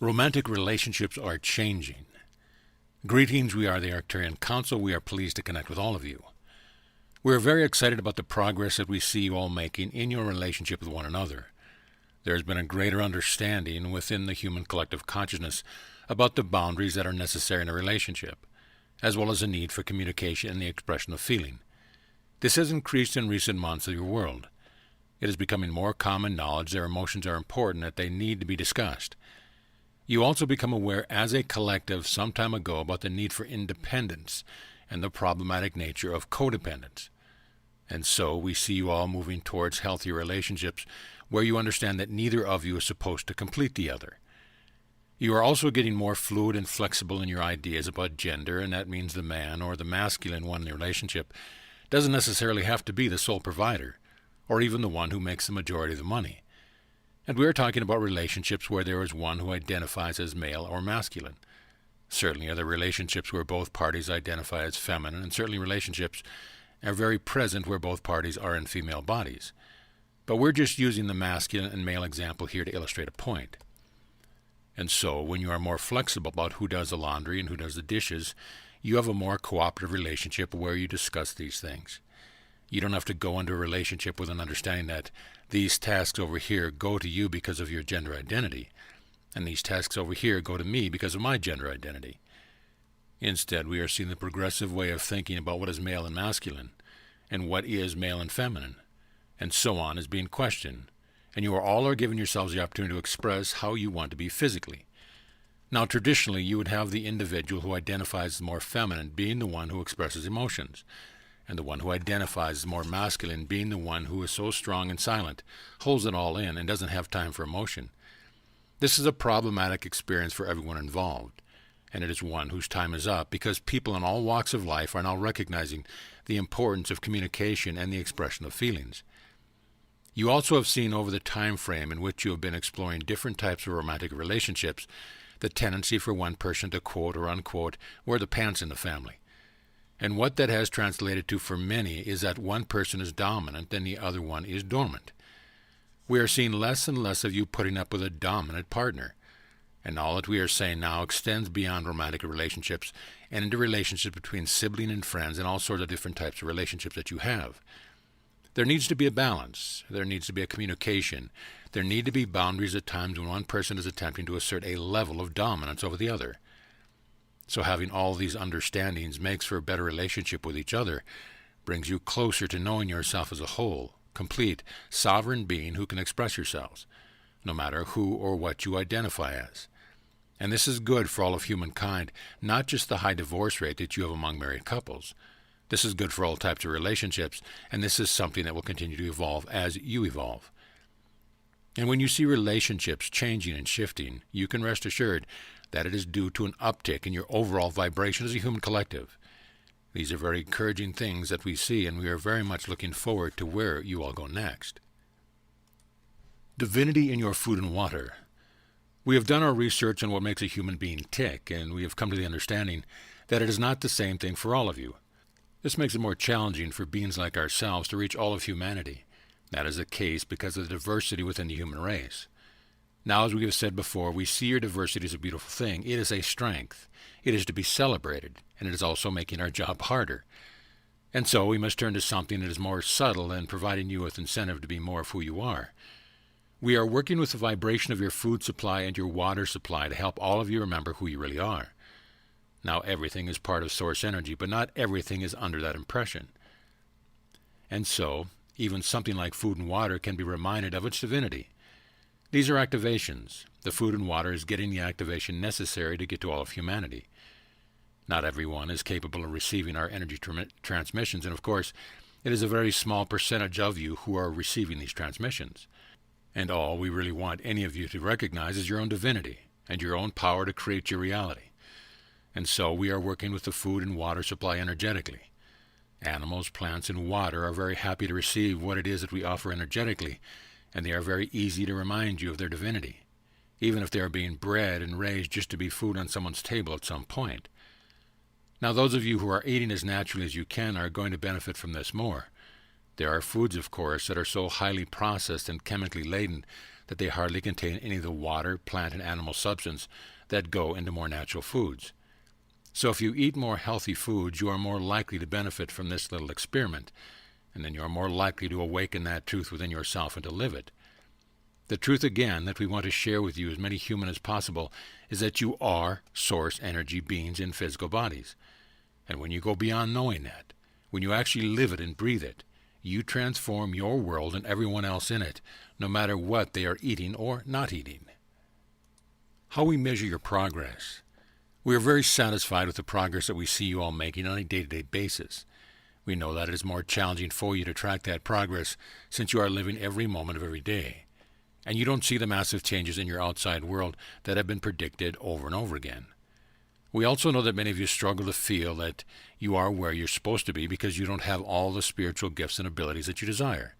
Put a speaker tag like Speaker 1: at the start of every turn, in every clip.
Speaker 1: Romantic relationships are changing. Greetings, we are the Arcturian Council. We are pleased to connect with all of you. We are very excited about the progress that we see you all making in your relationship with one another. There has been a greater understanding within the human collective consciousness about the boundaries that are necessary in a relationship, as well as the need for communication and the expression of feeling. This has increased in recent months of your world. It is becoming more common knowledge their emotions are important, that they need to be discussed. You also become aware as a collective some time ago about the need for independence and the problematic nature of codependence. And so we see you all moving towards healthy relationships where you understand that neither of you is supposed to complete the other. You are also getting more fluid and flexible in your ideas about gender, and that means the man or the masculine one in the relationship doesn't necessarily have to be the sole provider, or even the one who makes the majority of the money. And we are talking about relationships where there is one who identifies as male or masculine. Certainly are there relationships where both parties identify as feminine, and certainly relationships are very present where both parties are in female bodies. But we're just using the masculine and male example here to illustrate a point. And so, when you are more flexible about who does the laundry and who does the dishes, you have a more cooperative relationship where you discuss these things. You don't have to go into a relationship with an understanding that these tasks over here go to you because of your gender identity, and these tasks over here go to me because of my gender identity. Instead, we are seeing the progressive way of thinking about what is male and masculine, and what is male and feminine, and so on is being questioned, and you all are giving yourselves the opportunity to express how you want to be physically. Now, traditionally, you would have the individual who identifies as more feminine being the one who expresses emotions, and the one who identifies as more masculine being the one who is so strong and silent, holds it all in, and doesn't have time for emotion. This is a problematic experience for everyone involved, and it is one whose time is up because people in all walks of life are now recognizing the importance of communication and the expression of feelings. You also have seen over the time frame in which you have been exploring different types of romantic relationships the tendency for one person to quote or unquote wear the pants in the family. And what that has translated to for many is that one person is dominant and the other one is dormant. We are seeing less and less of you putting up with a dominant partner. And all that we are saying now extends beyond romantic relationships and into relationships between sibling and friends and all sorts of different types of relationships that you have. There needs to be a balance. There needs to be a communication. There need to be boundaries at times when one person is attempting to assert a level of dominance over the other. So having all these understandings makes for a better relationship with each other, brings you closer to knowing yourself as a whole, complete, sovereign being who can express yourselves, no matter who or what you identify as. And this is good for all of humankind, not just the high divorce rate that you have among married couples. This is good for all types of relationships, and this is something that will continue to evolve as you evolve. And when you see relationships changing and shifting, you can rest assured that it is due to an uptick in your overall vibration as a human collective. These are very encouraging things that we see, and we are very much looking forward to where you all go next. Divinity in your food and water. We have done our research on what makes a human being tick, and we have come to the understanding that it is not the same thing for all of you. This makes it more challenging for beings like ourselves to reach all of humanity. That is the case because of the diversity within the human race. Now, as we have said before, we see your diversity as a beautiful thing. It is a strength. It is to be celebrated, and it is also making our job harder. And so we must turn to something that is more subtle and providing you with incentive to be more of who you are. We are working with the vibration of your food supply and your water supply to help all of you remember who you really are. Now, everything is part of source energy, but not everything is under that impression. And so, even something like food and water can be reminded of its divinity. These are activations. The food and water is getting the activation necessary to get to all of humanity. Not everyone is capable of receiving our energy transmissions, and of course, it is a very small percentage of you who are receiving these transmissions. And all we really want any of you to recognize is your own divinity and your own power to create your reality. And so we are working with the food and water supply energetically. Animals, plants, and water are very happy to receive what it is that we offer energetically, and they are very easy to remind you of their divinity, even if they are being bred and raised just to be food on someone's table at some point. Now, those of you who are eating as naturally as you can are going to benefit from this more. There are foods, of course, that are so highly processed and chemically laden that they hardly contain any of the water, plant, and animal substance that go into more natural foods. So if you eat more healthy foods, you are more likely to benefit from this little experiment, and then you are more likely to awaken that truth within yourself and to live it. The truth, again, that we want to share with you, as many human as possible, is that you are source energy beings in physical bodies. And when you go beyond knowing that, when you actually live it and breathe it, you transform your world and everyone else in it, no matter what they are eating or not eating. How we measure your progress. We are very satisfied with the progress that we see you all making on a day-to-day basis. We know that it is more challenging for you to track that progress since you are living every moment of every day, and you don't see the massive changes in your outside world that have been predicted over and over again. We also know that many of you struggle to feel that you are where you're supposed to be because you don't have all the spiritual gifts and abilities that you desire.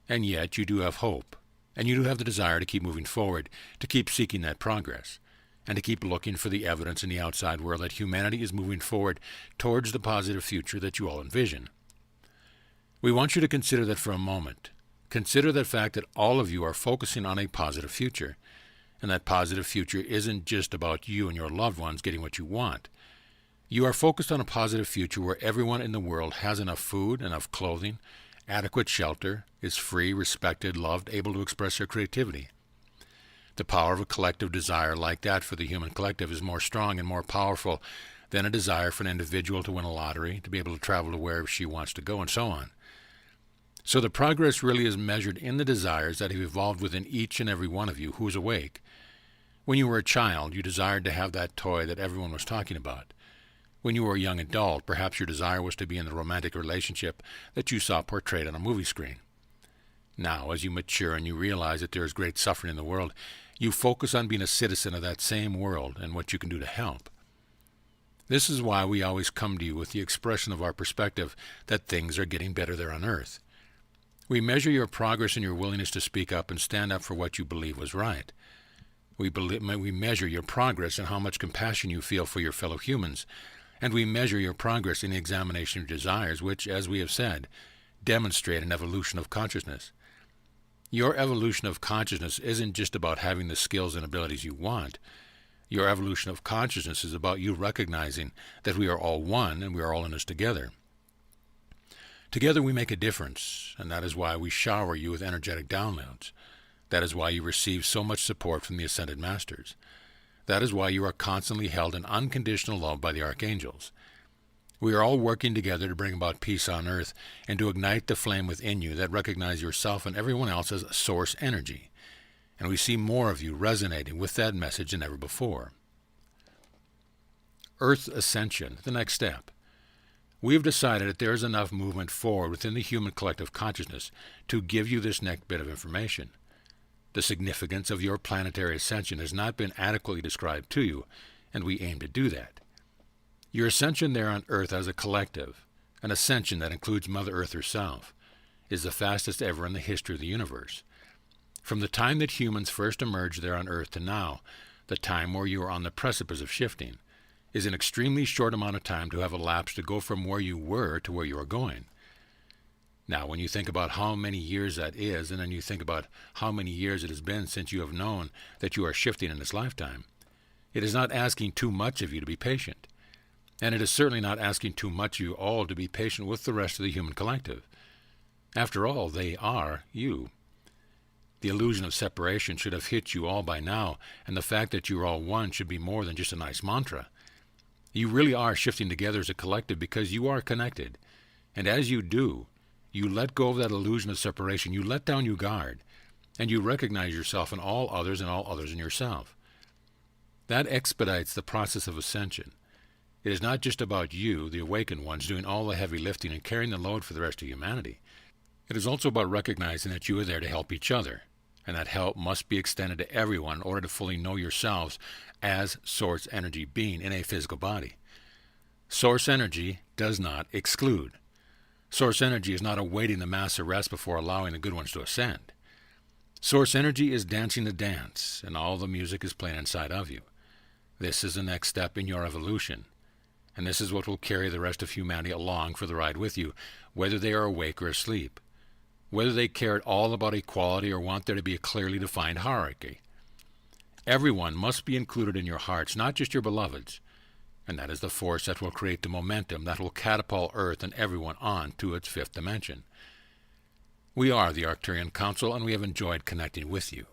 Speaker 1: And yet you do have hope, and you do have the desire to keep moving forward, to keep seeking that progress, and to keep looking for the evidence in the outside world that humanity is moving forward towards the positive future that you all envision. We want you to consider that for a moment. Consider the fact that all of you are focusing on a positive future, and that positive future isn't just about you and your loved ones getting what you want. You are focused on a positive future where everyone in the world has enough food, enough clothing, adequate shelter, is free, respected, loved, able to express their creativity. The power of a collective desire like that for the human collective is more strong and more powerful than a desire for an individual to win a lottery, to be able to travel to wherever she wants to go, and so on. So the progress really is measured in the desires that have evolved within each and every one of you who is awake. When you were a child, you desired to have that toy that everyone was talking about. When you were a young adult, perhaps your desire was to be in the romantic relationship that you saw portrayed on a movie screen. Now, as you mature and you realize that there is great suffering in the world, you focus on being a citizen of that same world and what you can do to help. This is why we always come to you with the expression of our perspective that things are getting better there on earth. We measure your progress and your willingness to speak up and stand up for what you believe was right. We measure your progress in how much compassion you feel for your fellow humans, and we measure your progress in the examination of desires, which, as we have said, demonstrate an evolution of consciousness. Your evolution of consciousness isn't just about having the skills and abilities you want. Your evolution of consciousness is about you recognizing that we are all one and we are all in this together. Together we make a difference, and that is why we shower you with energetic downloads. That is why you receive so much support from the Ascended Masters. That is why you are constantly held in unconditional love by the archangels. We are all working together to bring about peace on earth and to ignite the flame within you that recognize yourself and everyone else as source energy. And we see more of you resonating with that message than ever before. Earth Ascension, the next step. We have decided that there is enough movement forward within the human collective consciousness to give you this next bit of information. The significance of your planetary ascension has not been adequately described to you, and we aim to do that. Your ascension there on Earth as a collective, an ascension that includes Mother Earth herself, is the fastest ever in the history of the universe. From the time that humans first emerged there on Earth to now, the time where you are on the precipice of shifting, is an extremely short amount of time to have elapsed to go from where you were to where you are going. Now, when you think about how many years that is, and then you think about how many years it has been since you have known that you are shifting in this lifetime, it is not asking too much of you to be patient. And it is certainly not asking too much of you all to be patient with the rest of the human collective. After all, they are you. The illusion of separation should have hit you all by now, and the fact that you are all one should be more than just a nice mantra. You really are shifting together as a collective because you are connected. And as you do, you let go of that illusion of separation, you let down your guard, and you recognize yourself in all others and all others in yourself. That expedites the process of ascension. It is not just about you, the awakened ones, doing all the heavy lifting and carrying the load for the rest of humanity. It is also about recognizing that you are there to help each other, and that help must be extended to everyone in order to fully know yourselves as source energy being in a physical body. Source energy does not exclude. Source energy is not awaiting the mass arrest before allowing the good ones to ascend. Source energy is dancing the dance, and all the music is playing inside of you. This is the next step in your evolution, and this is what will carry the rest of humanity along for the ride with you, whether they are awake or asleep. whether they care at all about equality or want there to be a clearly defined hierarchy. Everyone must be included in your hearts, not just your beloveds, and that is the force that will create the momentum that will catapult Earth and everyone on to its fifth dimension. We are the Arcturian Council, and we have enjoyed connecting with you.